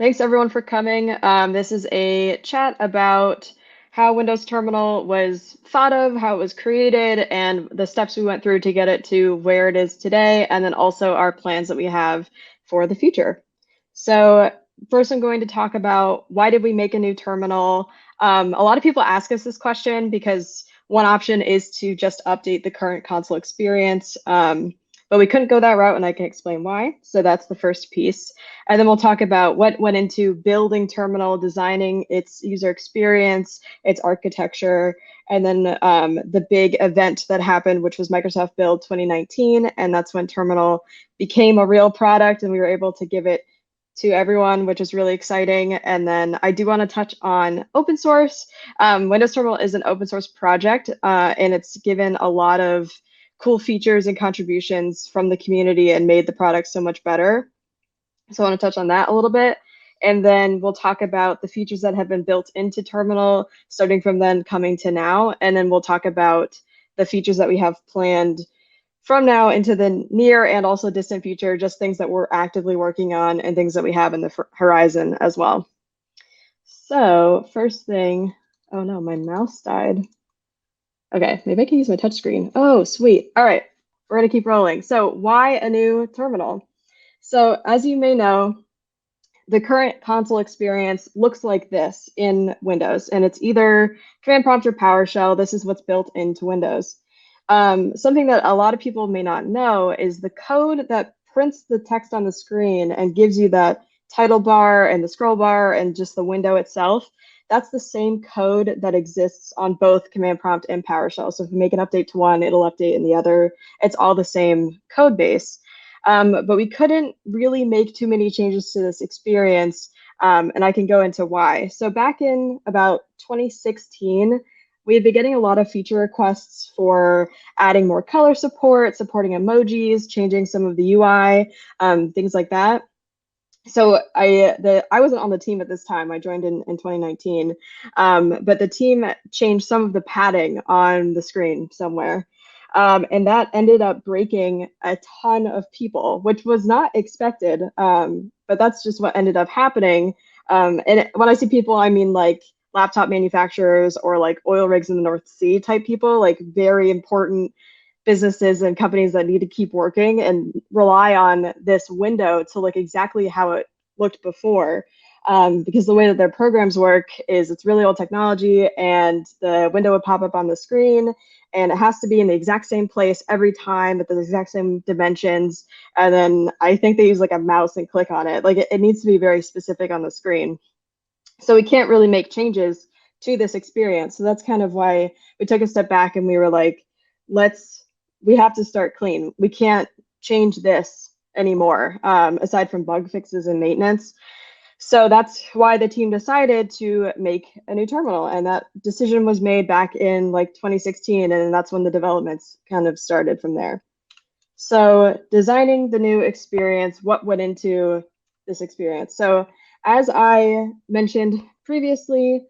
Thanks everyone for coming. This is a chat about how Windows Terminal was thought of, how it was created, and the steps we went through to get it to where it is today, and then also our plans that we have for the future. So first I'm going to talk about why did we make a new terminal? A lot of people ask us this question because one option is to just update the current console experience. But we couldn't go that route, and I can explain why. So that's the first piece. And then we'll talk about what went into building Terminal, designing its user experience, its architecture, and then the big event that happened, which was Microsoft Build 2019. And that's when Terminal became a real product, and we were able to give it to everyone, which is really exciting. And then I do want to touch on open source. Windows Terminal is an open source project, and it's given a lot of cool features and contributions from the community and made the product so much better. So I want to touch on that a little bit. And then we'll talk about the features that have been built into Terminal, starting from then coming to now. And then we'll talk about the features that we have planned from now into the near and also distant future, just things that we're actively working on and things that we have in the horizon as well. So first thing, oh no, my mouse died. Okay, maybe I can use my touchscreen. Oh, sweet. All right, we're gonna keep rolling. So why a new terminal? So as you may know, the current console experience looks like this in Windows, and it's either Command Prompt or PowerShell. This is what's built into Windows. Something that a lot of people may not know is the code that prints the text on the screen and gives you that title bar and the scroll bar and just the window itself. That's the same code that exists on both Command Prompt and PowerShell. So if you make an update to one, it'll update in the other. It's all the same code base. But we couldn't really make too many changes to this experience, and I can go into why. So back in about 2016, we had been getting a lot of feature requests for adding more color support, supporting emojis, changing some of the UI, things like that. So I wasn't on the team at this time. I joined in 2019, but the team changed some of the padding on the screen somewhere. And that ended up breaking a ton of people, which was not expected, but that's just what ended up happening. And when I see people, I mean like laptop manufacturers or like oil rigs in the North Sea type people, like very important businesses and companies that need to keep working and rely on this window to look exactly how it looked before. Because the way that their programs work is it's really old technology, and the window would pop up on the screen, and it has to be in the exact same place every time with the exact same dimensions. And then I think they use like a mouse and click on it. Like it needs to be very specific on the screen. So we can't really make changes to this experience. So that's kind of why we took a step back and we were like, we have to start clean. We can't change this anymore, aside from bug fixes and maintenance. So that's why the team decided to make a new terminal, and that decision was made back in like 2016, and that's when the developments kind of started from there. So designing the new experience, what went into this experience? So as I mentioned previously,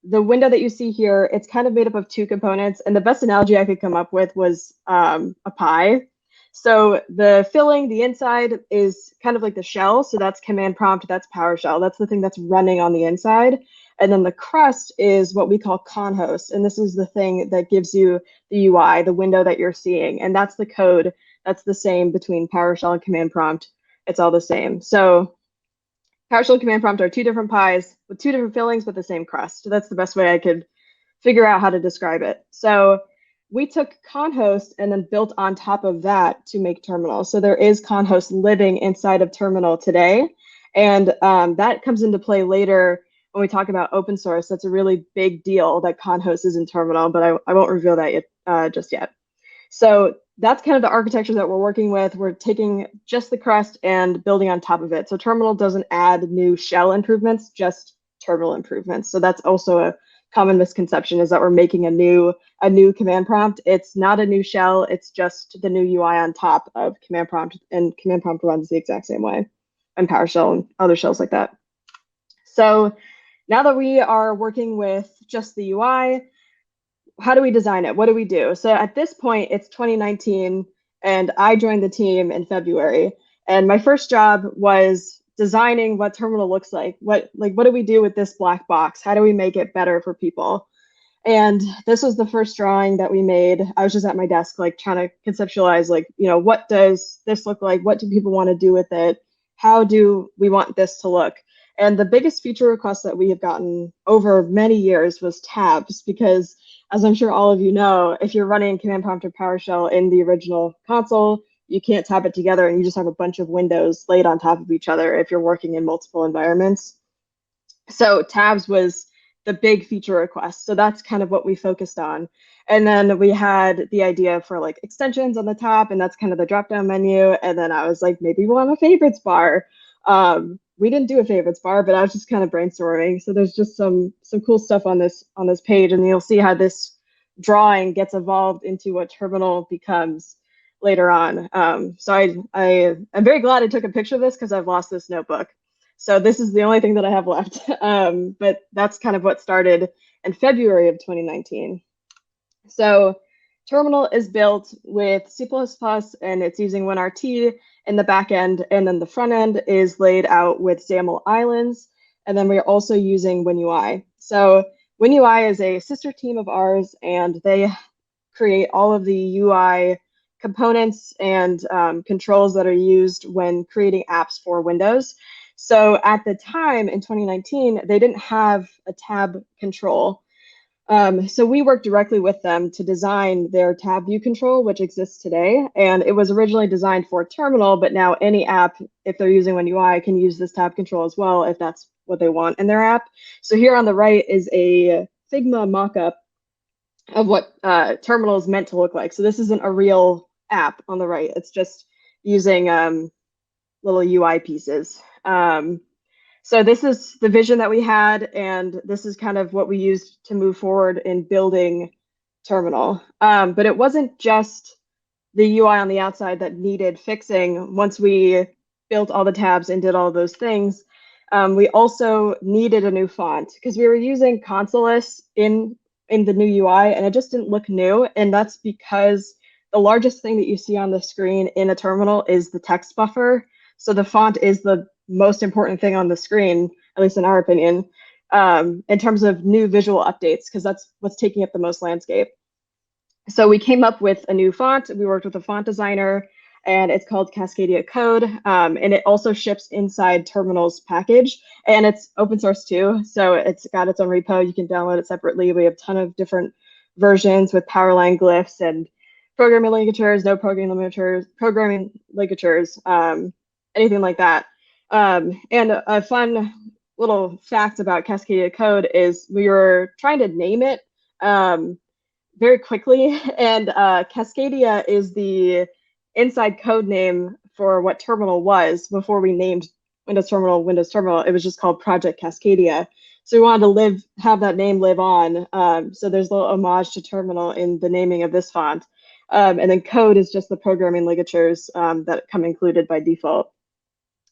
the window that you see here, it's kind of made up of two components, and the best analogy I could come up with was a pie. So the filling, the inside, is kind of like the shell. So that's Command Prompt, that's PowerShell. That's the thing that's running on the inside. And then the crust is what we call conhost. And this is the thing that gives you the UI, the window that you're seeing. And that's the code that's the same between PowerShell and Command Prompt. It's all the same. So PowerShell and Command Prompt are two different pies with two different fillings, but the same crust. So that's the best way I could figure out how to describe it. So we took Conhost and then built on top of that to make Terminal. So there is Conhost living inside of Terminal today. And that comes into play later when we talk about open source. That's a really big deal that Conhost is in Terminal, but I won't reveal that yet, just yet. So that's kind of the architecture that we're working with. We're taking just the crust and building on top of it. So Terminal doesn't add new shell improvements, just Terminal improvements. So that's also a common misconception, is that we're making a new Command Prompt. It's not a new shell, it's just the new UI on top of Command Prompt, and Command Prompt runs the exact same way, and PowerShell and other shells like that. So now that we are working with just the UI, how do we design it? What do we do? So at this point, it's 2019, and I joined the team in February. And my first job was designing what terminal looks like. What do we do with this black box? How do we make it better for people? And this was the first drawing that we made. I was just at my desk, like trying to conceptualize, like, what does this look like? What do people want to do with it? How do we want this to look? And the biggest feature request that we have gotten over many years was tabs, because as I'm sure all of you know, if you're running command prompt or PowerShell in the original console, you can't tab it together and you just have a bunch of windows laid on top of each other if you're working in multiple environments. So tabs was the big feature request. So that's kind of what we focused on. And then we had the idea for like extensions on the top, and that's kind of the drop-down menu. And then I was like, maybe we'll have a favorites bar. We didn't do a favorites bar, but I was just kind of brainstorming. So there's just some cool stuff on this page, and you'll see how this drawing gets evolved into what terminal becomes later on. So I'm very glad I took a picture of this because I've lost this notebook. So this is the only thing that I have left. But that's kind of what started in February of 2019. So terminal is built with C++ and it's using WinRT in the back end, and then the front end is laid out with XAML islands, and then we're also using WinUI. So WinUI is a sister team of ours, and they create all of the UI components and controls that are used when creating apps for Windows. So at the time in 2019, they didn't have a tab control. So we worked directly with them to design their tab view control, which exists today. And it was originally designed for terminal, but now any app, if they're using WinUI, can use this tab control as well, if that's what they want in their app. So here on the right is a Figma mockup of what terminal is meant to look like. So this isn't a real app on the right. It's just using little UI pieces. So this is the vision that we had, and this is kind of what we used to move forward in building terminal. But it wasn't just the UI on the outside that needed fixing. Once we built all the tabs and did all those things, we also needed a new font because we were using Consolis in the new UI, and it just didn't look new. And that's because the largest thing that you see on the screen in a terminal is the text buffer. So the font is the most important thing on the screen, at least in our opinion, in terms of new visual updates, because that's what's taking up the most landscape. So we came up with a new font. We worked with a font designer, and it's called Cascadia Code. And it also ships inside Terminal's package, and it's open source too. So it's got its own repo. You can download it separately. We have a ton of different versions with powerline glyphs and programming ligatures, no programming ligatures, anything like that. And a fun little fact about Cascadia Code is we were trying to name it very quickly, and Cascadia is the inside code name for what terminal was before we named Windows Terminal. It was just called Project Cascadia. So we wanted to have that name live on. So there's a little homage to terminal in the naming of this font. And then code is just the programming ligatures that come included by default.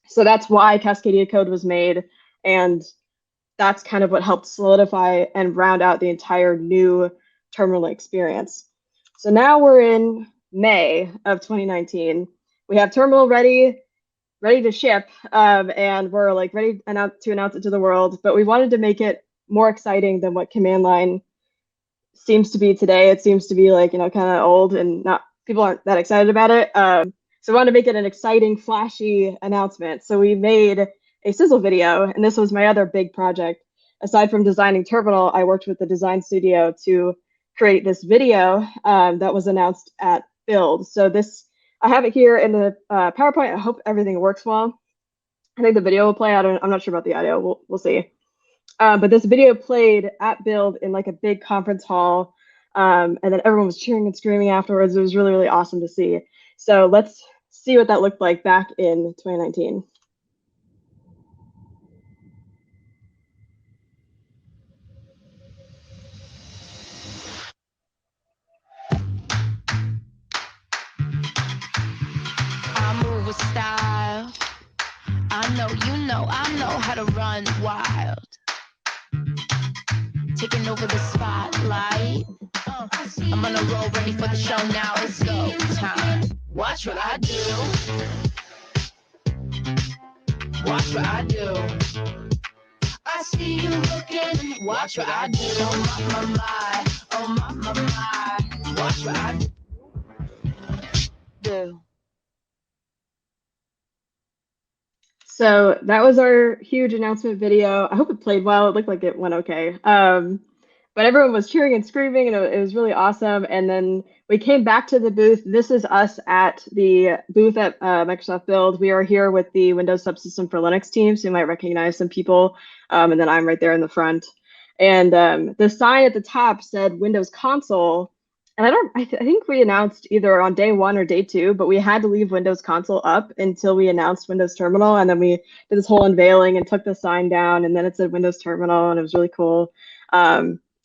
So that's why Cascadia Code was made, and that's kind of what helped solidify and round out the entire new terminal experience. So now we're in May of 2019. We have terminal ready to ship, and we're like ready to announce it to the world, but we wanted to make it more exciting than what command line seems to be today. It seems to be like, kind of old and people aren't that excited about it. So we wanted to make it an exciting, flashy announcement. So we made a sizzle video, and this was my other big project. Aside from designing terminal, I worked with the design studio to create this video that was announced at Build. So I have it here in the PowerPoint. I hope everything works well. I think the video will play. I'm not sure about the audio. We'll see. But this video played at Build in like a big conference hall, and then everyone was cheering and screaming afterwards. It was really, really awesome to see. So let's see what that looked like back in 2019. I move with style. I know how to run wild. Taking over the spotlight. I'm on a roll, ready for the show now. It's go time. Watch what I do. Watch what I do. I see you looking. Watch what I do. Oh my, my, my. Oh my, my, my. Watch what I do. So that was our huge announcement video. I hope it played well. It looked like it went okay. But everyone was cheering and screaming, and it was really awesome. And then we came back to the booth. This is us at the booth at Microsoft Build. We are here with the Windows Subsystem for Linux team, so you might recognize some people. And then I'm right there in the front. And the sign at the top said Windows Console. And I think we announced either on day 1 or day 2, but we had to leave Windows Console up until we announced Windows Terminal. And then we did this whole unveiling and took the sign down, and then it said Windows Terminal, and it was really cool.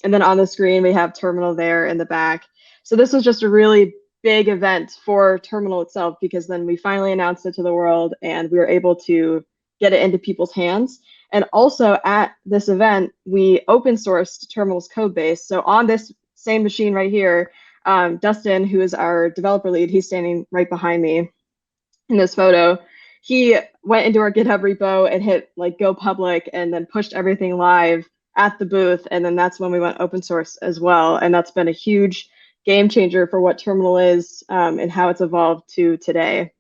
And then on the screen, we have Terminal there in the back. So this was just a really big event for Terminal itself, because then we finally announced it to the world and we were able to get it into people's hands. And also at this event, we open sourced Terminal's code base. So on this same machine right here, Dustin, who is our developer lead, he's standing right behind me in this photo. He went into our GitHub repo and hit like go public and then pushed everything live at the booth. And then that's when we went open source as well. And that's been a huge game changer for what Terminal is and how it's evolved to today.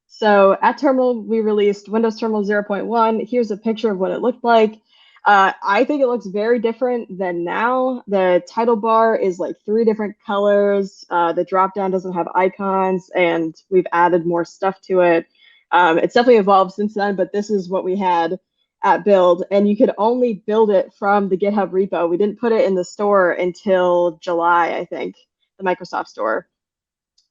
So at Terminal, we released Windows Terminal 0.1. Here's a picture of what it looked like. I think it looks very different than now. The title bar is like 3 different colors. The dropdown doesn't have icons, and we've added more stuff to it. It's definitely evolved since then, but this is what we had at build, and you could only build it from the GitHub repo. We didn't put it in the store until July, I think, the Microsoft store.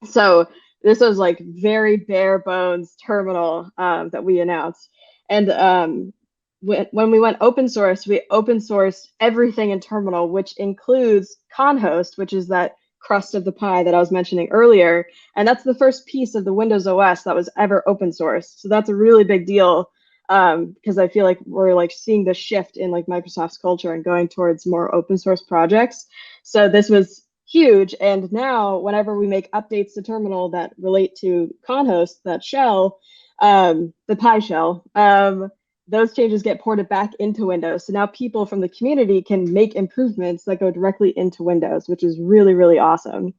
So this was like very bare bones terminal that we announced. And when we went open source, we open sourced everything in terminal, which includes Conhost, which is that crust of the pie that I was mentioning earlier. And that's the first piece of the Windows OS that was ever open source. So that's a really big deal, because I feel like we're like seeing the shift in like Microsoft's culture and going towards more open source projects. So this was huge. And now whenever we make updates to terminal that relate to Conhost, that shell, the pie shell, those changes get ported back into Windows. So now people from the community can make improvements that go directly into Windows, which is really, really awesome.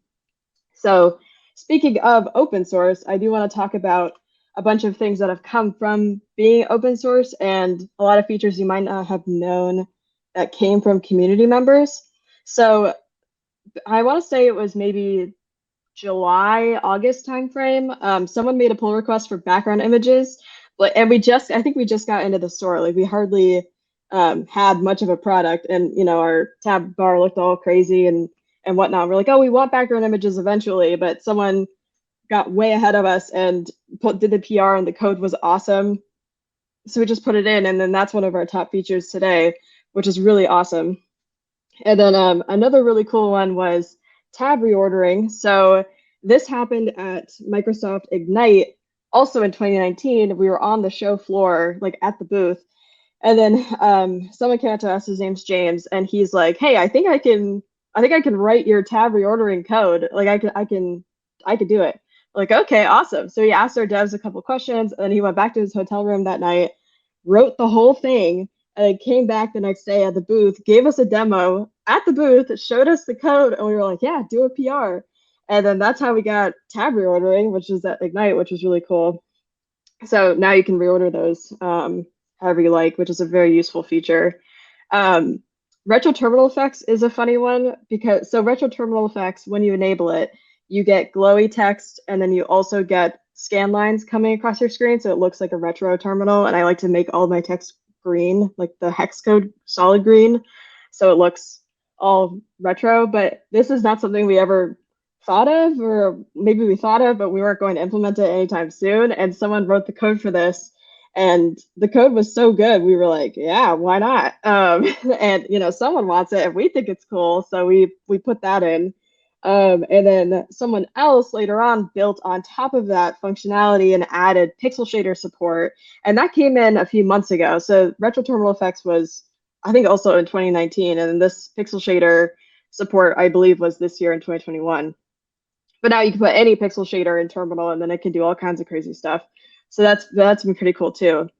So speaking of open source, I do want to talk about a bunch of things that have come from being open source and a lot of features you might not have known that came from community members. So I want to say it was maybe July, August timeframe. Someone made a pull request for background images, and I think we just got into the store. Like we hardly had much of a product, and our tab bar looked all crazy and whatnot. We're like, oh, we want background images eventually, but someone got way ahead of us and did the PR, and the code was awesome. So we just put it in, and then that's one of our top features today, which is really awesome. And then another really cool one was tab reordering. So this happened at Microsoft Ignite, also in 2019. We were on the show floor, like at the booth. And then someone came out to us, his name's James, and he's like, hey, I think I can write your tab reordering code. Like I can do it. Like, okay, awesome. So he asked our devs a couple questions, and then he went back to his hotel room that night, wrote the whole thing, and then came back the next day at the booth, gave us a demo at the booth, showed us the code, and we were like, yeah, do a PR. And then that's how we got tab reordering, which is at Ignite, which was really cool. So now you can reorder those however you like, which is a very useful feature. Retro terminal effects is a funny one, because retro terminal effects, when you enable it, you get glowy text, and then you also get scan lines coming across your screen, so it looks like a retro terminal. And I like to make all of my text green, like the hex code solid green, so it looks all retro. But this is not something we ever thought of, or maybe we thought of, but we weren't going to implement it anytime soon. And someone wrote the code for this, and the code was so good, we were like, yeah, why not? And someone wants it, and we think it's cool, so we put that in. And then someone else later on built on top of that functionality and added pixel shader support. And that came in a few months ago. So retro terminal effects was, I think, also in 2019. And then this pixel shader support, I believe, was this year in 2021. But now you can put any pixel shader in terminal, and then it can do all kinds of crazy stuff. So that's been pretty cool too.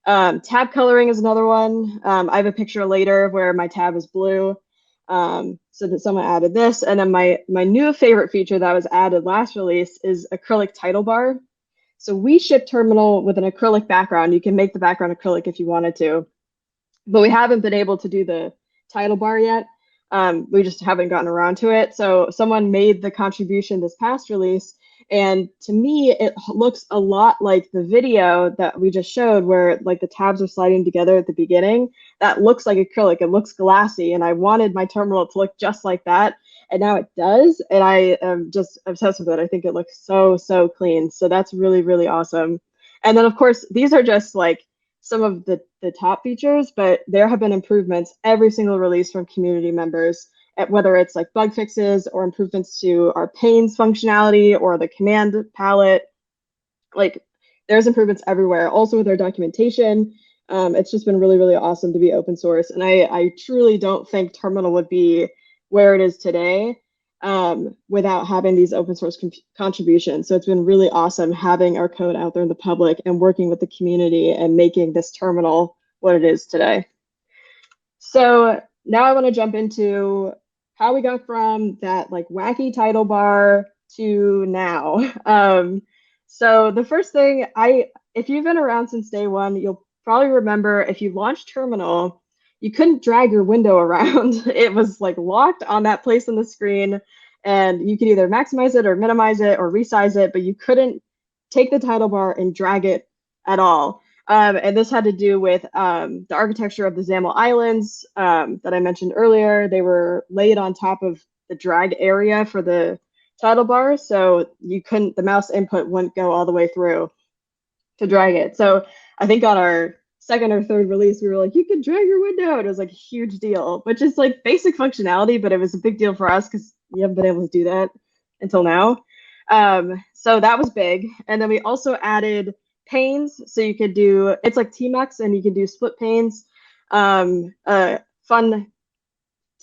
Tab coloring is another one. I have a picture later where my tab is blue. So that someone added this. And then my new favorite feature that was added last release is acrylic title bar. So we ship Terminal with an acrylic background. You can make the background acrylic if you wanted to, but we haven't been able to do the title bar yet. We just haven't gotten around to it. So someone made the contribution this past release, and to me, it looks a lot like the video that we just showed, where like the tabs are sliding together at the beginning. That looks like acrylic. It looks glassy, and I wanted my terminal to look just like that, and now it does. And I am just obsessed with it. I think it looks so clean. So that's really awesome. And then of course, these are just like some of the top features, but there have been improvements every single release from community members, at whether it's like bug fixes or improvements to our panes functionality or the command palette. Like there's improvements everywhere. Also with our documentation, it's just been really awesome to be open source. And I truly don't think Terminal would be where it is today without having these open source contributions. So it's been really awesome having our code out there in the public and working with the community and making this terminal what it is today. So now I want to jump into how we got from that like wacky title bar to now. So the first thing, if you've been around since day one, you'll probably remember if you launched Terminal, you couldn't drag your window around. It was like locked on that place on the screen, and you could either maximize it or minimize it or resize it, but you couldn't take the title bar and drag it at all. And this had to do with the architecture of the XAML islands that I mentioned earlier. They were laid on top of the drag area for the title bar, so the mouse input wouldn't go all the way through to drag it. So I think on our second or third release, we were like, you can drag your window. And it was like a huge deal, which is like basic functionality, but it was a big deal for us because you haven't been able to do that until now. So that was big. And then we also added panes. So you could do, it's like Tmux and you can do split panes. Fun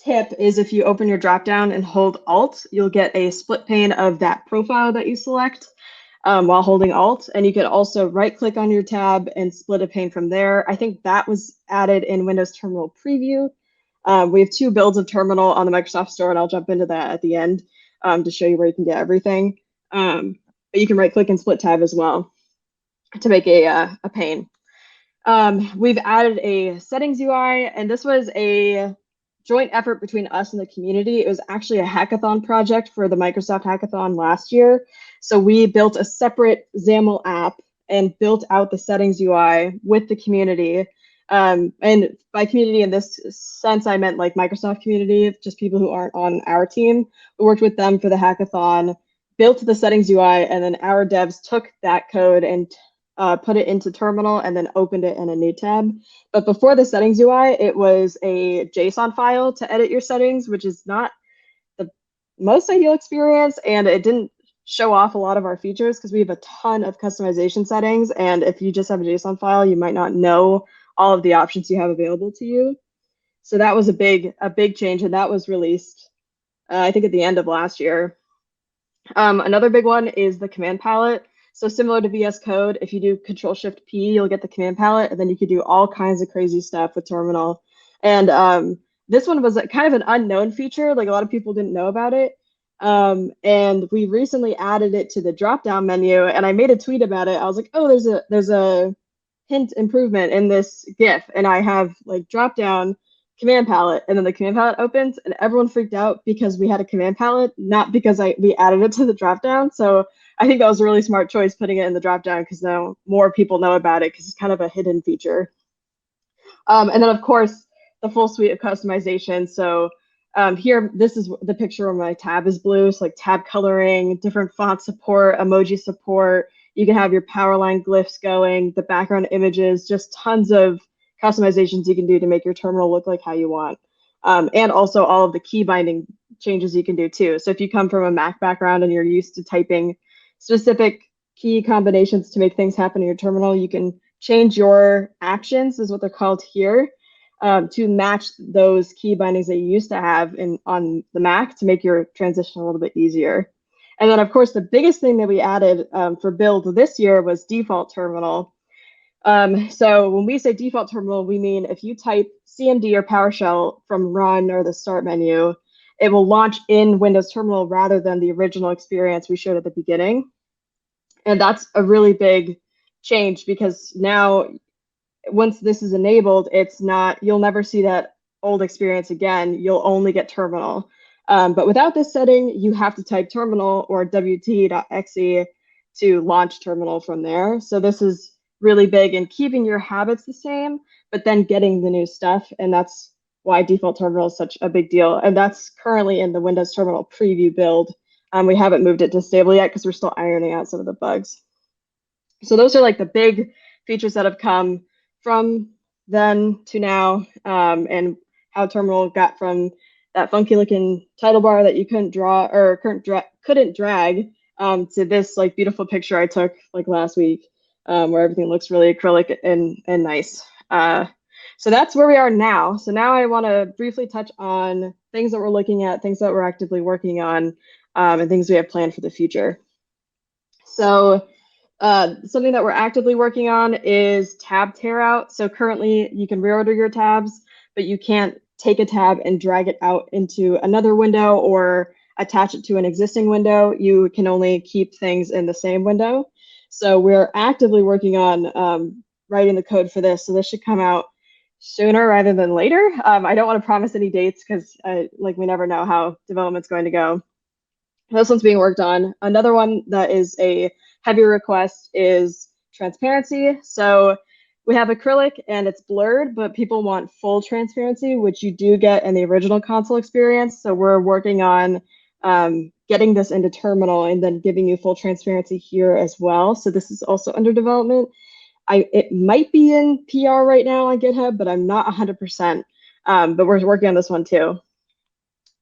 tip is if you open your dropdown and hold Alt, you'll get a split pane of that profile that you select while holding Alt. And you could also right click on your tab and split a pane from there. I think that was added in Windows Terminal Preview. We have 2 builds of Terminal on the Microsoft Store, and I'll jump into that at the end to show you where you can get everything. But you can right click and split tab as well to make a pane. We've added a settings UI, and this was a joint effort between us and the community. It was actually a hackathon project for the Microsoft Hackathon last year. So we built a separate XAML app and built out the settings UI with the community. And by community in this sense, I meant like Microsoft community, just people who aren't on our team. We worked with them for the hackathon, built the settings UI, and then our devs took that code and put it into Terminal and then opened it in a new tab. But before the settings UI, it was a JSON file to edit your settings, which is not the most ideal experience. And it didn't show off a lot of our features because we have a ton of customization settings. And if you just have a JSON file, you might not know all of the options you have available to you. So that was a big change, and that was released, I think, at the end of last year. Another big one is the command palette. So similar to VS Code, if you do Control-Shift-P, you'll get the command palette, and then you can do all kinds of crazy stuff with Terminal. And this one was kind of an unknown feature, like a lot of people didn't know about it. And we recently added it to the drop-down menu, and I made a tweet about it. I was like, oh, there's a hint improvement in this GIF, and I have like drop-down command palette, and then the command palette opens, and everyone freaked out because we had a command palette, not because we added it to the drop-down. So I think that was a really smart choice putting it in the drop-down because now more people know about it because it's kind of a hidden feature. And then of course the full suite of customization. So here, this is the picture where my tab is blue. So like tab coloring, different font support, emoji support. You can have your powerline glyphs going, the background images, just tons of customizations you can do to make your terminal look like how you want. And also all of the key binding changes you can do too. So if you come from a Mac background and you're used to typing specific key combinations to make things happen in your terminal, you can change your actions, is what they're called here, to match those key bindings that you used to have on the Mac to make your transition a little bit easier. And then, of course, the biggest thing that we added for build this year was default terminal. So when we say default terminal, we mean if you type CMD or PowerShell from Run or the Start menu, it will launch in Windows Terminal rather than the original experience we showed at the beginning. And that's a really big change because now once this is enabled, it's not, you'll never see that old experience again. You'll only get terminal. But without this setting, you have to type terminal or wt.exe to launch terminal from there. So this is really big in keeping your habits the same, but then getting the new stuff. And that's why default terminal is such a big deal. And that's currently in the Windows Terminal preview build. We haven't moved it to stable yet because we're still ironing out some of the bugs. So those are like the big features that have come from then to now, and how terminal got from that funky looking title bar that you couldn't draw or couldn't drag, to this like beautiful picture I took like last week, where everything looks really acrylic and nice. So that's where we are now. So now I want to briefly touch on things that we're looking at, things that we're actively working on, and things we have planned for the future. So something that we're actively working on is tab tear out. So currently you can reorder your tabs, but you can't take a tab and drag it out into another window or attach it to an existing window. You can only keep things in the same window. So we're actively working on writing the code for this. So this should come out sooner rather than later. I don't want to promise any dates because like we never know how development's going to go. This one's being worked on. Another one that is a heavy request is transparency. So we have acrylic and it's blurred, but people want full transparency, which you do get in the original console experience. So we're working on getting this into terminal and then giving you full transparency here as well. So this is also under development. It might be in PR right now on GitHub, but I'm not 100%. But we're working on this one too.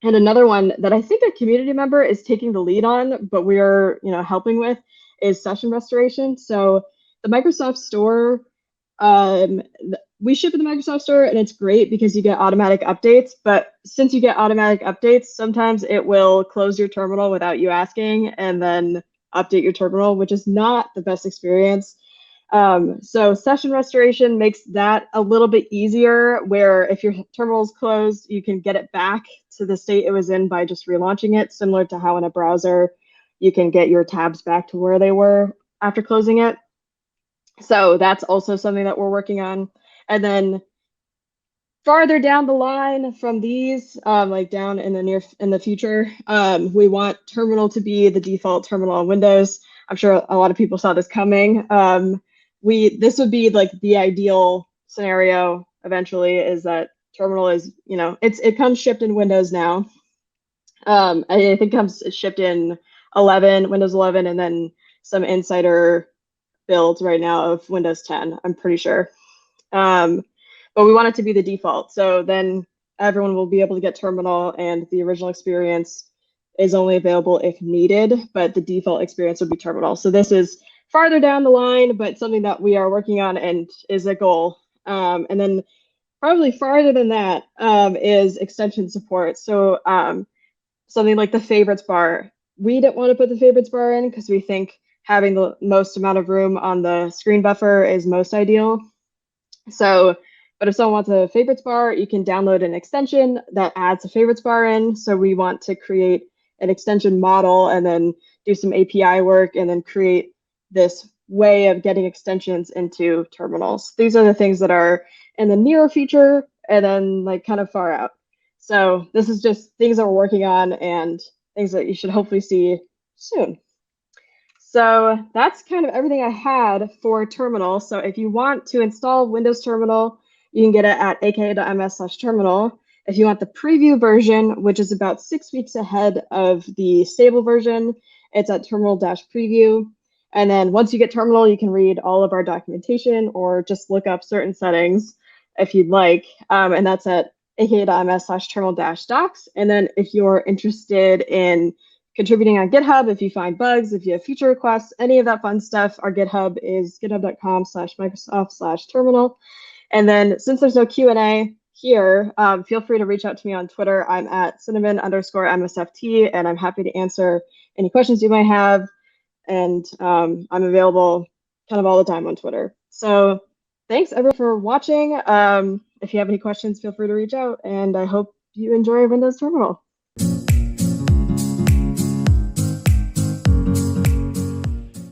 And another one that I think a community member is taking the lead on, but we're helping with, is session restoration. So the Microsoft Store, we ship in the Microsoft Store, and it's great because you get automatic updates. But since you get automatic updates, sometimes it will close your terminal without you asking, and then update your terminal, which is not the best experience. So session restoration makes that a little bit easier, where if your terminal is closed, you can get it back to the state it was in by just relaunching it, similar to how in a browser you can get your tabs back to where they were after closing it. So that's also something that we're working on. And then farther down the line from these, like down in the future, we want terminal to be the default terminal on Windows. I'm sure a lot of people saw this coming. This would be like the ideal scenario eventually, is that terminal is, it comes shipped in Windows now. I think it comes shipped in Windows 11, and then some insider builds right now of Windows 10, I'm pretty sure. But we want it to be the default. So then everyone will be able to get terminal, and the original experience is only available if needed, but the default experience would be terminal. So this is farther down the line, but something that we are working on and is a goal. And then probably farther than that is extension support. So something like the favorites bar. We didn't want to put the favorites bar in because we think having the most amount of room on the screen buffer is most ideal. So, but if someone wants a favorites bar, you can download an extension that adds a favorites bar in. So we want to create an extension model and then do some API work and then create this way of getting extensions into terminals. These are the things that are in the near future and then like kind of far out. So this is just things that we're working on and things that you should hopefully see soon. So that's kind of everything I had for terminal. So if you want to install Windows Terminal, you can get it at aka.ms/terminal. If you want the preview version, which is about 6 weeks ahead of the stable version, it's at terminal-preview. And then once you get terminal, you can read all of our documentation or just look up certain settings if you'd like. And that's at aka.ms/terminal-docs. And then if you're interested in contributing on GitHub, if you find bugs, if you have feature requests, any of that fun stuff, our GitHub is github.com/Microsoft/terminal. And then since there's no Q&A here, feel free to reach out to me on Twitter. I'm at cinnamon_MSFT, and I'm happy to answer any questions you might have. And I'm available kind of all the time on Twitter. So Thanks everyone for watching. If you have any questions, feel free to reach out, and I hope you enjoy Windows Terminal.